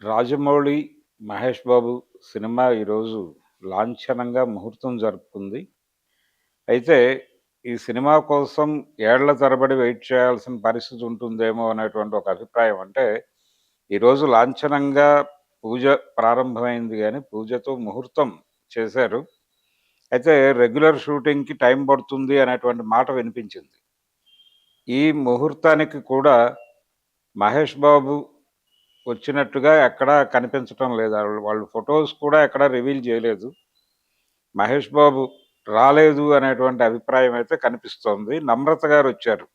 Rajamouli, Mahesh Babu cinema ఈరోజు లాంఛనంగా ముహూర్తం జరుపుకుంది. అయితే ఈ సినిమా కోసం ఏళ్ల తరబడి వెయిట్ చేయాల్సిన పరిస్థితి ఉంటుందేమో అనేటువంటి ఒక అభిప్రాయం. అంటే ఈరోజు లాంఛనంగా పూజ ప్రారంభమైంది గానీ, పూజతో ముహూర్తం చేశారు. అయితే రెగ్యులర్ షూటింగ్‌కి టైం పడుతుంది అనేటువంటి మాట వినిపించింది. ఈ ముహూర్తానికి కూడా మహేష్ బాబు వచ్చినట్టుగా ఎక్కడా కనిపించటం లేదు. వాళ్ళు ఫోటోస్ కూడా ఎక్కడా రివీల్ చేయలేదు. మహేష్ బాబు రాలేదు అనేటువంటి అభిప్రాయం అయితే కనిపిస్తోంది. నమ్రత గారొచ్చారు.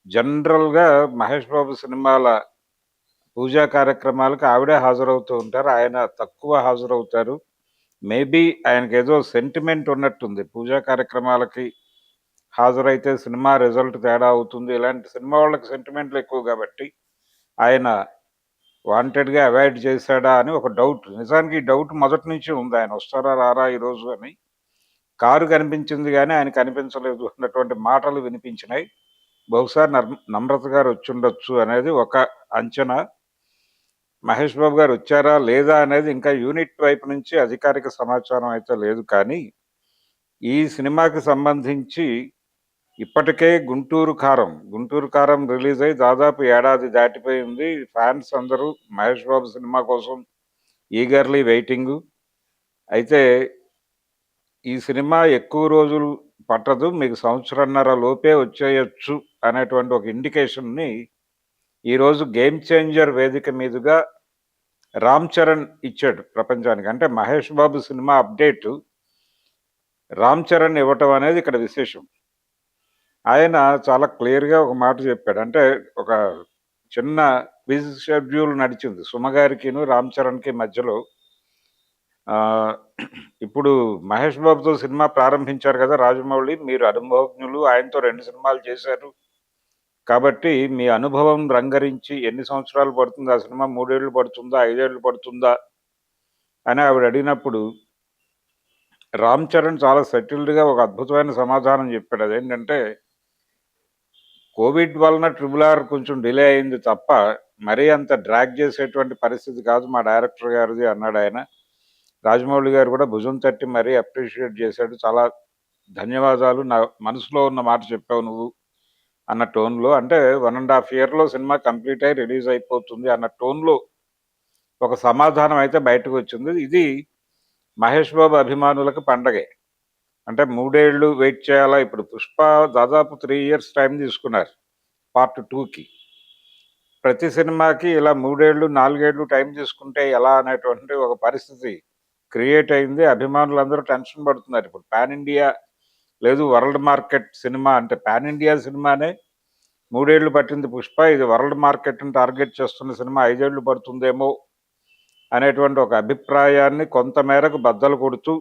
జనరల్‌గా మహేష్ బాబు సినిమాల పూజా కార్యక్రమాలకు ఆవిడే హాజరవుతూ ఉంటారు. ఆయన తక్కువ హాజరవుతారు. మేబీ ఆయనకేదో సెంటిమెంట్ ఉన్నట్టుంది. పూజా కార్యక్రమాలకి హాజరైతే సినిమా రిజల్ట్ తేడా అవుతుంది. ఇలాంటి సినిమా వాళ్ళకి సెంటిమెంట్లు ఎక్కువ గాబట్టి ఆయన వాంటెడ్‌గా అవాయిడ్ చేశాడా అని ఒక డౌట్. నిజానికి ఈ డౌట్ మొదటి నుంచి ఉంది. ఆయన వస్తారా? రారా ఈరోజు అని. కారు కనిపించింది గానీ ఆయన కనిపించలేదు అన్నటువంటి మాటలు వినిపించినాయి. బహుశా నమ్రత గారు వచ్చుండొచ్చు అనేది ఒక అంచనా. మహేష్ బాబు గారు వచ్చారా? లేదా? అనేది ఇంకా యూనిట్ వైపు నుంచి అధికారిక సమాచారం అయితే లేదు. కానీ ఈ సినిమాకి సంబంధించి ఇప్పటికే 'గుంటూరు కారం' రిలీజ్ అయ్యి దాదాపు ఏడాది దాటిపోయింది. ఫ్యాన్స్ అందరూ మహేష్ బాబు సినిమా కోసం ఈగర్‌లీ వెయిటింగు. అయితే ఈ సినిమా ఎక్కువ రోజులు పట్టదు. మీకు సంవత్సరన్నర లోపే వచ్చేయొచ్చు అనేటువంటి ఒక ఇండికేషన్‌ని ఈరోజు 'గేమ్ చేంజర్' వేదిక మీదుగా రామ్ చరణ్ ఇచ్చాడు ప్రపంచానికి. అంటే మహేష్ బాబు సినిమా అప్డేటు రామ్ చరణ్ ఇవ్వటం అనేది ఇక్కడ విశేషం. ఆయన చాలా క్లియర్‌గా ఒక మాట చెప్పాడు. అంటే ఒక చిన్న క్విజ్ షెడ్యూల్ నడిచింది. సుమ గారికిను, రామ్ చరణ్‌కి మధ్యలో. ఆహ్, ఇప్పుడు మహేష్ బాబుతో సినిమా ప్రారంభించారు కదా రాజమౌళి. మీరు అనుభవజ్ఞులు. ఆయనతో 2 సినిమాలు చేశారు. కాబట్టి మీ అనుభవం రంగరించి ఎన్ని సంవత్సరాలు పడుతుంది? ఆ సినిమా 3 ఏళ్ళు పడుతుందా? 5 ఏళ్ళు పడుతుందా? అని ఆవిడ అడిగినప్పుడు రామ్ చరణ్ చాలా సెటిల్డ్‌గా ఒక అద్భుతమైన సమాధానం చెప్పాడు. అదేంటంటే కోవిడ్ వలన 'ట్రిపుల్ ఆర్' కొంచెం డిలే అయింది తప్ప, మరీ అంత డ్రాగ్ చేసేటువంటి పరిస్థితి కాదు మా డైరెక్టర్ గారిది అన్నాడాయన. రాజమౌళి గారు కూడా భుజం తట్టి మరీ అప్రిషియేట్ చేశాడు. చాలా ధన్యవాదాలు. నా మనసులో ఉన్న మాట చెప్పావు నువ్వు అన్న టోన్‌లో. అంటే 1½ ఇయర్‌లో సినిమా కంప్లీట్ అయ్యి రిలీజ్ అయిపోతుంది అన్న టోన్‌లో ఒక సమాధానం అయితే బయటకొచ్చింది. ఇది మహేష్ బాబు అభిమానులకు పండగే. అంటే 3 ఏళ్ళు వెయిట్ చేయాలా? ఇప్పుడు 'పుష్ప' దాదాపు 3 ఇయర్స్ టైం తీసుకున్నారు పార్ట్ 2కి. ప్రతి సినిమాకి ఇలా 3 ఏళ్ళు, 4 ఏళ్ళు టైం తీసుకుంటే ఎలా అనేటువంటి ఒక పరిస్థితి క్రియేట్ అయింది. అభిమానులందరూ టెన్షన్ పడుతున్నారు. ఇప్పుడు పాన్ ఇండియా లేదు వరల్డ్ మార్కెట్ సినిమా అంటే పాన్ ఇండియా సినిమానే 3 ఏళ్ళు పట్టింది 'పుష్ప'. ఇది వరల్డ్ మార్కెట్‌ని టార్గెట్ చేస్తున్న సినిమా 5 ఏళ్ళు పడుతుందేమో అనేటువంటి ఒక అభిప్రాయాన్ని కొంతమేరకు బద్దలు కొడుతూ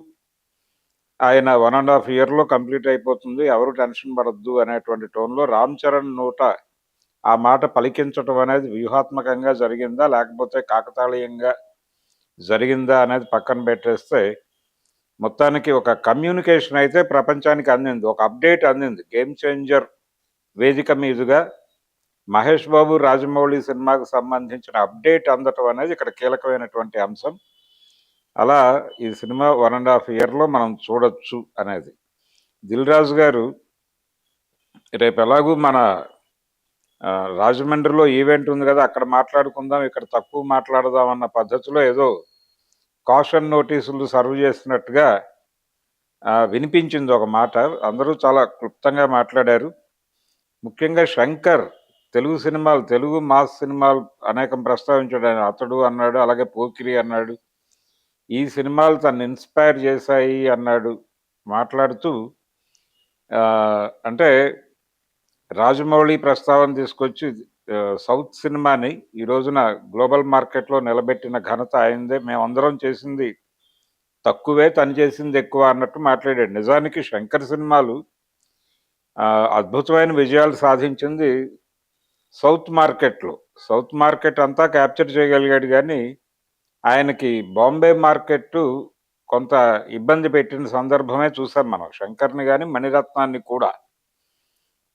ఆయన 1½ ఇయర్‌లో కంప్లీట్ అయిపోతుంది. ఎవరు టెన్షన్ పడొద్దు అనేటువంటి టోన్‌లో రామ్ చరణ్ నోట ఆ మాట పలికించటం అనేది వ్యూహాత్మకంగా జరిగిందా? లేకపోతే కాకతాళీయంగా జరిగిందా? అనేది పక్కన పెట్టేస్తే, మొత్తానికి ఒక కమ్యూనికేషన్ అయితే ప్రపంచానికి అందింది. ఒక అప్డేట్ అందింది. 'గేమ్ చేంజర్' వేదిక మీదుగా మహేష్ బాబు, రాజమౌళి సినిమాకు సంబంధించిన అప్డేట్ అందటం అనేది ఇక్కడ కీలకమైనటువంటి అంశం. అలా ఈ సినిమా 1½ ఇయర్‌లో మనం చూడొచ్చు అనేది. 'దిల్ రాజు' గారు రేపు ఎలాగూ మన రాజమండ్రిలో ఈవెంట్ ఉంది కదా! అక్కడ మాట్లాడుకుందాం, ఇక్కడ తక్కువ మాట్లాడదాం అన్న పద్ధతిలో ఏదో కాషన్ నోటీసులు సర్వ్ చేసినట్టుగా వినిపించింది ఒక మాట. అందరూ చాలా క్లుప్తంగా మాట్లాడారు. ముఖ్యంగా శంకర్ తెలుగు మాస్ సినిమాలు అనేకం ప్రస్తావించాడు ఆయన. 'అతడు' అన్నాడు, అలాగే 'పోకిరి' అన్నాడు. ఈ సినిమాలు తనని ఇన్స్పైర్ చేశాయి అన్నాడు. మాట్లాడుతూ అంటే రాజమౌళి ప్రస్తావన తీసుకొచ్చి సౌత్ సినిమాని ఈ రోజున గ్లోబల్ మార్కెట్‌లో నిలబెట్టిన ఘనత ఆయనదే. మేమందరం చేసింది తక్కువే, తను చేసింది ఎక్కువ అన్నట్టు మాట్లాడాడు. నిజానికి శంకర్ సినిమాలు అద్భుతమైన విజయాలు సాధించింది సౌత్ మార్కెట్‌లో. సౌత్ మార్కెట్ అంతా క్యాప్చర్ చేయగలిగాడు గానీ, ఆయనకి బాంబే మార్కెట్టు కొంత ఇబ్బంది పెట్టిన సందర్భమే చూసాం మనం. శంకర్‌ని గాని, మణిరత్నాన్ని కూడా.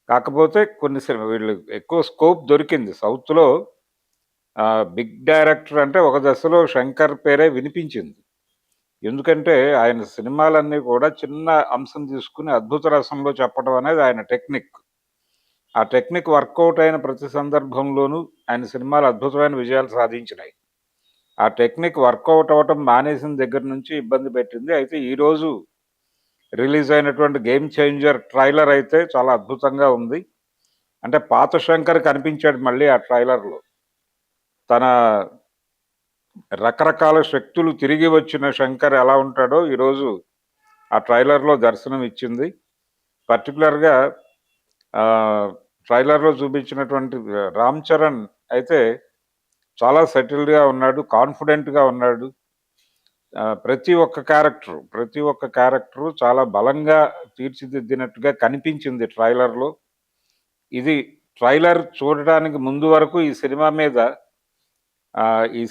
కాకపోతే కొన్ని వీళ్ళు ఎక్కువ స్కోప్ దొరికింది. సౌత్‌లో బిగ్ డైరెక్టర్ అంటే ఒక దశలో శంకర్ పేరే వినిపించింది. ఎందుకంటే ఆయన సినిమాలన్నీ కూడా చిన్న అంశం తీసుకొని అద్భుత రసంలో చెప్పడం అనేది ఆయన టెక్నిక్. ఆ టెక్నిక్ వర్కౌట్ అయిన ప్రతి సందర్భంలోనూ ఆయన సినిమాలు అద్భుతమైన విజయాలు సాధించినాయి. ఆ టెక్నిక్ వర్కౌట్ అవ్వటం మానేసిన దగ్గర నుంచి ఇబ్బంది పెట్టింది. అయితే ఈరోజు రిలీజ్ అయినటువంటి 'గేమ్ చేంజర్' ట్రైలర్ అయితే చాలా అద్భుతంగా ఉంది. అంటే పాత శంకర్ కనిపించాడు మళ్ళీ ఆ ట్రైలర్‌లో. తన రకరకాల శక్తులు తిరిగి వచ్చిన శంకర్ ఎలా ఉంటాడో ఈరోజు ఆ ట్రైలర్‌లో దర్శనం ఇచ్చింది. పర్టిక్యులర్‌గా ట్రైలర్‌లో చూపించినటువంటి రామ్ చరణ్ అయితే చాలా సెటిల్డ్‌గా ఉన్నాడు. కాన్ఫిడెంట్‌గా ఉన్నాడు. ప్రతి ఒక్క క్యారెక్టరు చాలా బలంగా తీర్చిదిద్దినట్టుగా కనిపించింది ట్రైలర్‌లో. ఇది ట్రైలర్ చూడడానికి ముందు వరకు ఈ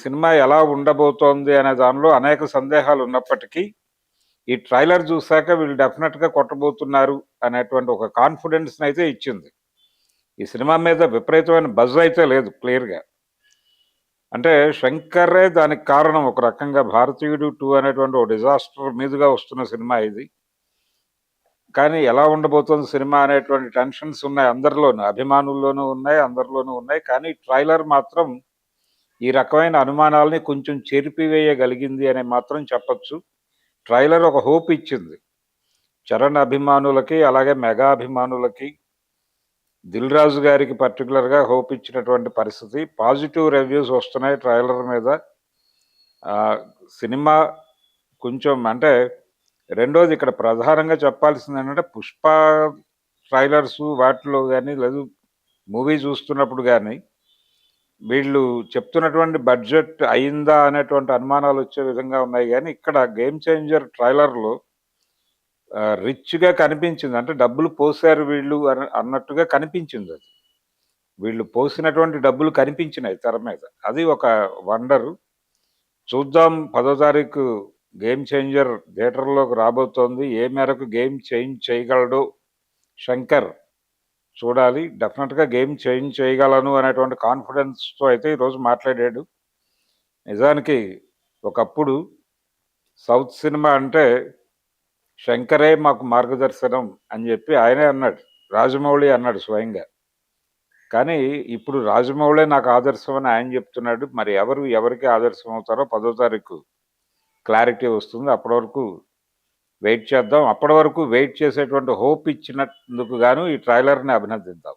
సినిమా ఎలా ఉండబోతోంది అనే దానిలో అనేక సందేహాలు ఉన్నప్పటికీ, ఈ ట్రైలర్ చూసాక వీళ్ళు డెఫినెట్‌గా కొట్టబోతున్నారు అనేటువంటి ఒక కాన్ఫిడెన్స్‌నైతే ఇచ్చింది. ఈ సినిమా మీద విపరీతమైన బజ్ అయితే లేదు క్లియర్‌గా. అంటే శంకరే దానికి కారణం ఒక రకంగా. 'భారతీయుడు 2' అనేటువంటి ఒక డిజాస్టర్ మీదుగా వస్తున్న సినిమా ఇది. కానీ ఎలా ఉండబోతోంది సినిమా అనేటువంటి టెన్షన్స్ ఉన్నాయి అందరిలోనూ. అభిమానుల్లోనూ ఉన్నాయి, అందరిలోనూ ఉన్నాయి. కానీ ట్రైలర్ మాత్రం ఈ రకమైన అనుమానాల్ని కొంచెం చెరిపివేయగలిగింది అని మాత్రం చెప్పొచ్చు. ట్రైలర్ ఒక హోప్ ఇచ్చింది. చరణ్ అభిమానులకి, అలాగే మెగా అభిమానులకి, దిల్ రాజు గారికి పర్టికులర్‌గా హోప్ ఇచ్చినటువంటి పరిస్థితి. పాజిటివ్ రివ్యూస్ వస్తున్నాయి ట్రైలర్ మీద. సినిమా కొంచెం అంటే రెండోది ఇక్కడ ప్రధానంగా చెప్పాల్సిందేంటంటే 'పుష్ప' ట్రైలర్సు వాటిలో గానీ, లేదు మూవీ చూస్తున్నప్పుడు గానీ, వీళ్ళు చెప్తున్నటువంటి బడ్జెట్ అయిందా అనేటువంటి అనుమానాలు వచ్చే విధంగా ఉన్నాయి గానీ, ఇక్కడ 'గేమ్ చేంజర్' ట్రైలర్‌లో రిచ్‌గా కనిపించింది. అంటే డబ్బులు పోసారు వీళ్ళు అన్నట్టుగా కనిపించిందది. వీళ్ళు పోసినటువంటి డబ్బులు కనిపించినాయి తెర మీద. అది ఒక వండరు. చూద్దాం 10వ తారీఖు 'గేమ్ చేంజర్' థియేటర్‌లోకి రాబోతోంది. ఏ మేరకు గేమ్ చేంజ్ చేయగలడో శంకర్ చూడాలి. డెఫినెట్‌గా గేమ్ చేంజ్ చేయగలను అనేటువంటి కాన్ఫిడెన్స్‌తో అయితే ఈరోజు మాట్లాడాడు. నిజానికి ఒకప్పుడు సౌత్ సినిమా అంటే శంకరే మాకు మార్గదర్శనం అని చెప్పి ఆయనే అన్నాడు. రాజమౌళి అన్నాడు స్వయంగా. కానీ ఇప్పుడు రాజమౌళే నాకు ఆదర్శం అని ఆయన చెప్తున్నాడు. మరి ఎవరికి ఆదర్శం అవుతారో 10వ తారీఖు క్లారిటీ వస్తుంది. అప్పటి వరకు వెయిట్ చేద్దాం. అప్పటి వరకు వెయిట్ చేసేటువంటి హోప్ ఇచ్చినందుకు గాను ఈ ట్రైలర్‌ని అభినందిద్దాం.